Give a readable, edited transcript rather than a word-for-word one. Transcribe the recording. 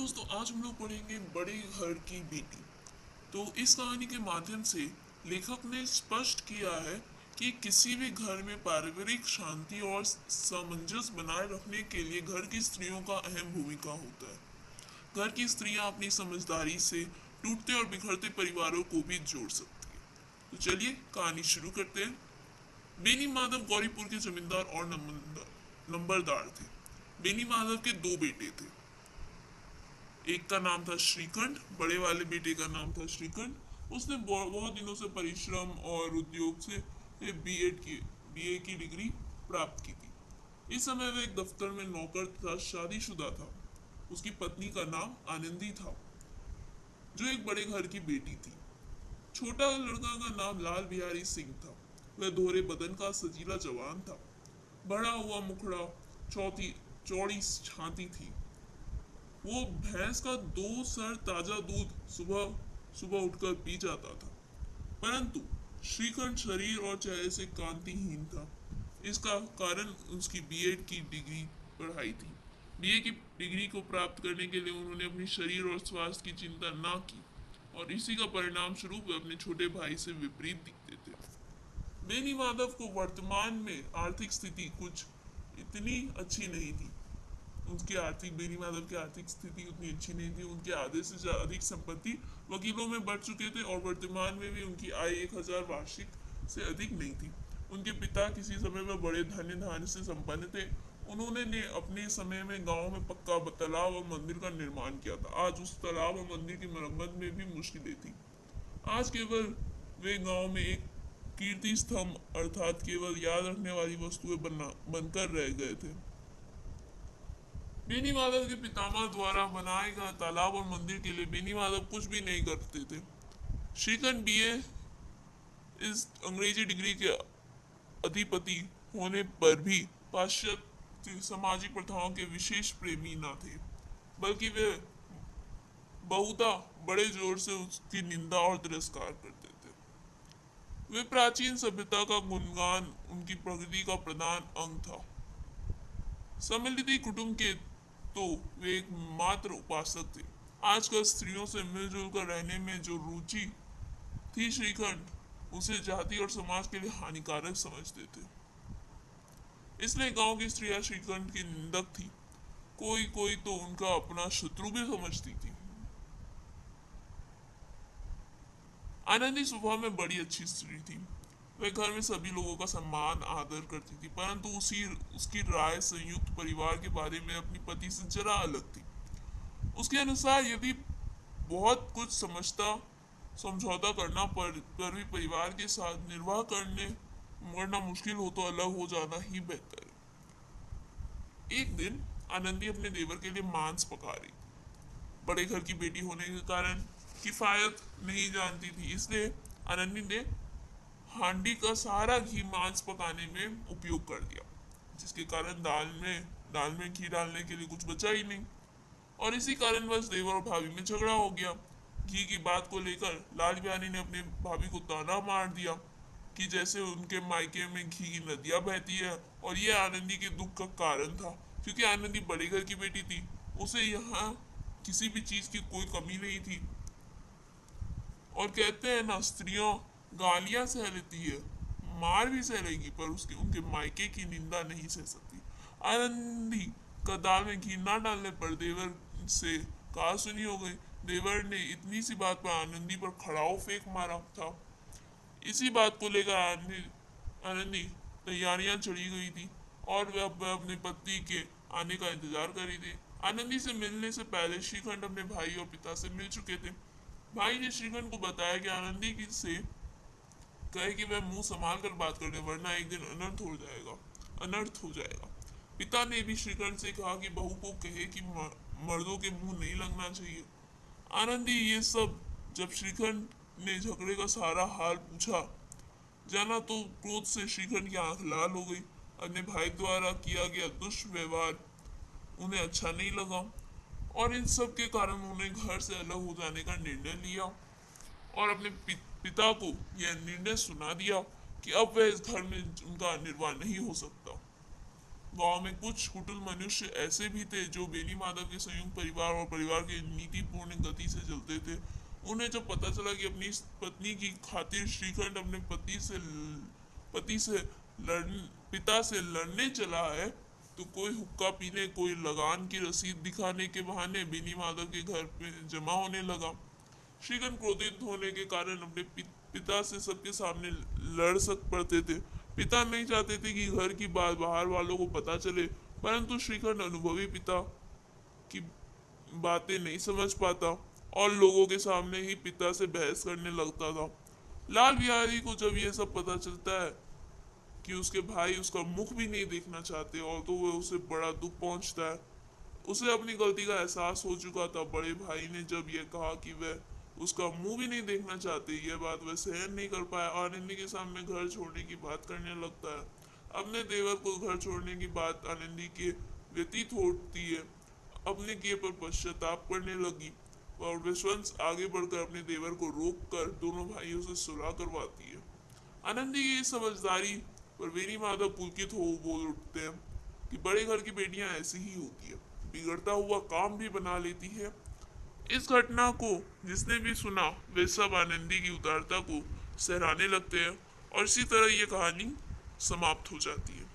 दोस्तों, आज हम लोग पढ़ेंगे बड़े घर की बेटी। तो इस कहानी के माध्यम से लेखक ने स्पष्ट किया है कि किसी भी घर में पारिवारिक शांति और सामंजस्य बनाए रखने के लिए घर की स्त्रियों का अहम भूमिका होता है। घर की स्त्रियां अपनी समझदारी से टूटते और बिखरते परिवारों को भी जोड़ सकती है। तो चलिए कहानी शुरू करते हैं। बेनी माधव गौरीपुर के जमींदार और नंबरदार थे। बेनी माधव के दो बेटे थे। एक का नाम था श्रीखंड, बड़े वाले बेटे का नाम था श्रीखंड। उसने बहुत दिनों से परिश्रम और उद्योग से बीए की डिग्री प्राप्त की थी। इस समय वह एक दफ्तर में नौकर तथा शादीशुदा था। उसकी पत्नी का नाम आनंदी था, जो एक बड़े घर की बेटी थी। छोटा लड़का का नाम लाल बिहारी सिंह था। वह दोहरे बदन का सजीला जवान था। बड़ा हुआ मुखड़ा, चौथी चौड़ी छाती थी। वो भैंस का 2 सर ताजा दूध सुबह सुबह उठकर पी जाता था। परंतु श्रीखंड शरीर और चेहरे से कांतिहीन था। इसका कारण उसकी बीएड की डिग्री पढ़ाई थी। बीए की डिग्री को प्राप्त करने के लिए उन्होंने अपनी शरीर और स्वास्थ्य की चिंता ना की, और इसी का परिणाम स्वरूप वे अपने छोटे भाई से विपरीत दिखते थे। बेनी माधव को वर्तमान में आर्थिक स्थिति कुछ इतनी अच्छी नहीं थी। बेनी माधव की आर्थिक स्थिति उतनी अच्छी नहीं थी। उनके आधे से अधिक संपत्ति वकीलों में बढ़ चुके थे, और वर्तमान में भी उनकी आय 1,000 वार्षिक से अधिक नहीं थी। उनके पिता किसी समय में बड़े धन्य धान्य से संपन्न थे। उन्होंने ने अपने समय में गांव में पक्का तालाब और मंदिर का निर्माण किया था। आज उस तालाब और मंदिर की मरम्मत में भी मुश्किलें थी। आज केवल वे गांव में एक कीर्ति स्तंभ अर्थात केवल याद रखने वाली वस्तुएं बनकर रह गए थे। बेनी माधव के पितामह द्वारा बनाए गए तालाब और मंदिर के लिए बेनी माधव कुछ भी नहीं करते थे। श्रीखंड बीए इस अंग्रेजी डिग्री के अधिपति होने पर भी पाश्चात्य सामाजिक प्रथाओं के विशेष प्रेमी न थे, बल्कि वे बहुधा बड़े जोर से उसकी निंदा और तिरस्कार करते थे। वे प्राचीन सभ्यता का गुणगान उनकी प्रकृति का प्रधान अंग था। सम्मिलित कुटुंब के तो वे एक मात्र उपासक थे। आजकल स्त्रियों से मिलजुल कर रहने में जो रुचि थी, श्रीखंड उसे जाति और समाज के लिए हानिकारक समझते थे। इसलिए गांव की स्त्रियां श्रीखंड की निंदक थी। कोई कोई तो उनका अपना शत्रु भी समझती थी। आनंदी स्वभाव में बड़ी अच्छी स्त्री थी। वह घर में सभी लोगों का सम्मान आदर करती थी, परंतु उसकी राय संयुक्त परिवार के बारे में अपनी पति से जरा अलग थी। उसके अनुसार यदि बहुत कुछ समझौता करना पर भी परिवार के साथ निर्वाह करना मुश्किल हो तो अलग हो जाना ही बेहतर है। एक दिन आनंदी अपने देवर के लिए मांस पका रही। बड़े घर की बेटी होने के कारण किफायत नहीं जानती थी, इसलिए आनंदी ने हांडी का सारा घी मांस पकाने में उपयोग कर दिया, जिसके कारण दाल में घी डालने के लिए कुछ बचा ही नहीं। और इसी कारणवश देवर और भाभी में झगड़ा हो गया। घी की बात को लेकर लाल बिहारी ने अपने भाभी को ताना मार दिया कि जैसे उनके मायके में घी की नदियां बहती है, और यह आनंदी के दुख का कारण था, क्योंकि आनंदी बड़े घर की बेटी थी। उसे यहाँ किसी भी चीज की कोई कमी नहीं थी। और कहते हैं ना, स्त्रियों गालियां सह लेती है, मार भी सह लेगी, पर उसके उनके मायके की निंदा नहीं सह सकती। आनंदी का दाल में घी ना डालने पर देवर से कहा सुनी हो गई। देवर ने इतनी सी बात पर आनंदी पर खड़ाऊ फेंक मारा था। इसी बात को लेकर आनंदी तैयारियां चढ़ी गई थी, और वह अपने पति के आने का इंतजार कर रही थी। आनंदी से मिलने से पहले श्रीखंड अपने भाई और पिता से मिल चुके थे। भाई ने श्रीखंड को बताया कि आनंदी से कहे कि वह मुंह संभाल कर बात कर ले, वरना एक दिन अनर्थ हो जाएगा। पिता ने भी श्रीखंड से कहा कि बहू को कहे कि मर्दों के मुंह नहीं लगना चाहिए। आनंदी ये सब जब श्रीखंड ने झगड़े का सारा हाल पूछा जाना, तो क्रोध से श्रीखंड की आंख लाल हो गई। अपने भाई द्वारा किया गया दुष्व्यवहार उन्हें अच्छा नहीं लगा, और इन सब के कारण उन्होंने घर से अलग हो जाने का निर्णय लिया, और अपने पिता को यह निर्णय सुना दिया कि अब वह इस घर में उनका निर्वाह नहीं हो सकता। गांव में कुछ कुटिल मनुष्य ऐसे भी थे जो बेनी माधव के संयुक्त परिवार और परिवार के नीतिपूर्ण गति से चलते थे। उन्हें जब पता चला कि अपनी पत्नी की खातिर श्रीखंड अपने पति से लड़ पिता से लड़ने चला है, तो कोई हुक्का पीने, कोई लगान की रसीद दिखाने के बहाने बेनी माधव के घर पे जमा होने लगा। श्रीखंड क्रोधित होने के कारण अपने पिता से सबके सामने लड़ सक पड़ते थे। पिता नहीं चाहते थे कि घर की बात बाहर वालों को पता चले, परंतु श्रीखंड अनुभवी पिता की बातें नहीं समझ पाता और लोगों के सामने ही पिता से बहस करने लगता था। लाल बिहारी को जब यह सब पता चलता है कि उसके भाई उसका मुख भी नहीं देखना चाहते और तो वह उसे बड़ा दुख पहुंचता है। उसे अपनी गलती का एहसास हो चुका था। बड़े भाई ने जब यह कहा कि वह उसका मुंह भी नहीं देखना चाहते, यह बात वह सहन नहीं कर पाया। आनंदी के सामने घर छोड़ने की बात करने लगता है। अपने देवर को घर छोड़ने की बात आनंदी के व्यतीत होती है। अपने किए पर पश्चाताप करने लगी और विश्वास आगे बढ़कर अपने देवर को रोक कर दोनों भाइयों से सुलह करवाती है। आनंदी की समझदारी पर बेनी माधव पुलकित हो बोल उठते हैं कि बड़े घर की बेटियां ऐसी ही होती है, बिगड़ता हुआ काम भी बना लेती है। इस घटना को जिसने भी सुना वे सब आनंदी की उदारता को सराहने लगते हैं और इसी तरह ये कहानी समाप्त हो जाती है।